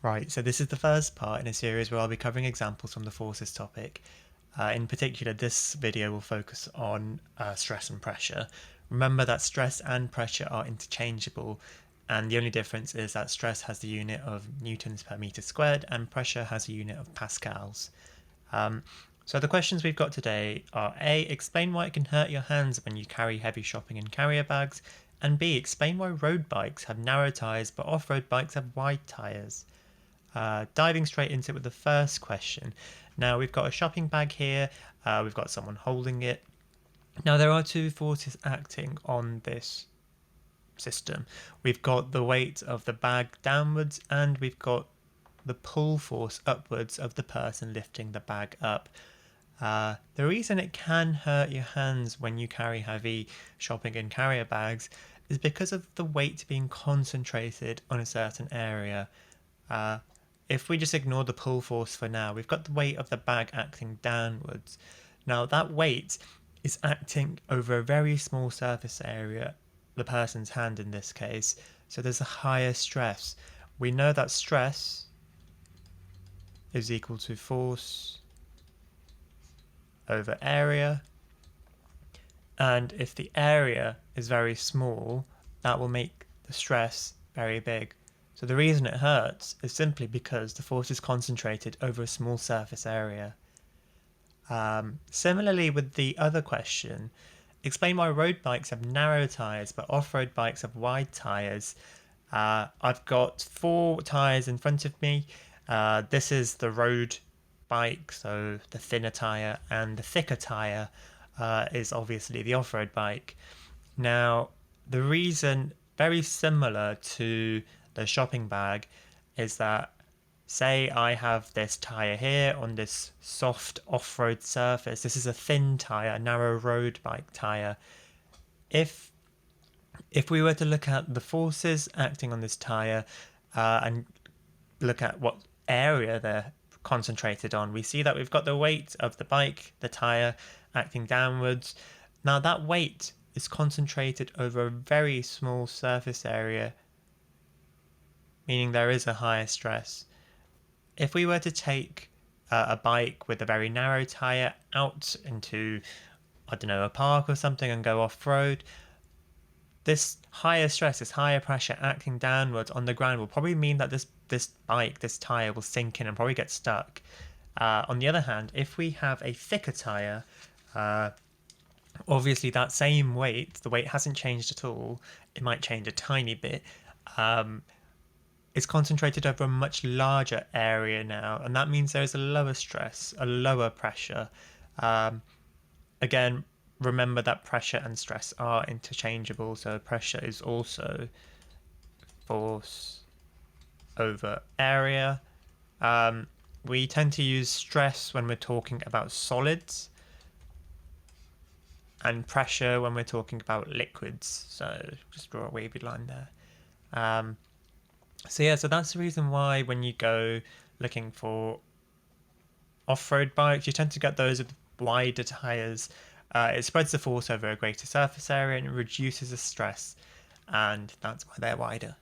Right, so this is the first part in a series where I'll be covering examples from the forces topic. In particular, this video will focus on stress and pressure. Remember that stress and pressure are interchangeable, and the only difference is that stress has the unit of newtons per meter squared and pressure has a unit of pascals. So the questions we've got today are A. Explain why it can hurt your hands when you carry heavy shopping and carrier bags, and B. Explain why road bikes have narrow tyres but off-road bikes have wide tyres. Diving straight into it with the first question. Now we've got a shopping bag here, we've got someone holding it. Now there are two forces acting on this system. We've got the weight of the bag downwards and we've got the pull force upwards of the person lifting the bag up. The reason it can hurt your hands when you carry heavy shopping and carrier bags is because of the weight being concentrated on a certain area. If we just ignore the pull force for now, we've got the weight of the bag acting downwards. Now that weight is acting over a very small surface area, the person's hand in this case, so there's a higher stress. We know that stress is equal to force over area, and if the area is very small, that will make the stress very big. So the reason it hurts is simply because the force is concentrated over a small surface area. Similarly with the other question, explain why road bikes have narrow tyres but off-road bikes have wide tyres. I've got 4 tyres in front of me. This is the road bike, so the thinner tyre, and the thicker tyre is obviously the off-road bike. Now, the reason, very similar to the shopping bag, is that say I have this tyre here on this soft off-road surface. This is a thin tyre, a narrow road bike tyre. If we were to look at the forces acting on this tyre and look at what area they're concentrated on, we see that we've got the weight of the bike, the tyre, acting downwards. Now that weight is concentrated over a very small surface area, meaning there is a higher stress. If we were to take a bike with a very narrow tyre out into, I don't know, a park or something and go off-road, this higher stress, this higher pressure acting downwards on the ground will probably mean that this bike, this tyre will sink in and probably get stuck. On the other hand, if we have a thicker tyre, obviously that same weight, the weight hasn't changed at all, it might change a tiny bit, it's concentrated over a much larger area now, and that means there is a lower stress, a lower pressure. Again, remember that pressure and stress are interchangeable, so pressure is also force over area. We tend to use stress when we're talking about solids and pressure when we're talking about liquids, so just draw a wavy line there. So that's the reason why when you go looking for off-road bikes, you tend to get those with wider tyres. It spreads the force over a greater surface area and it reduces the stress, and that's why they're wider.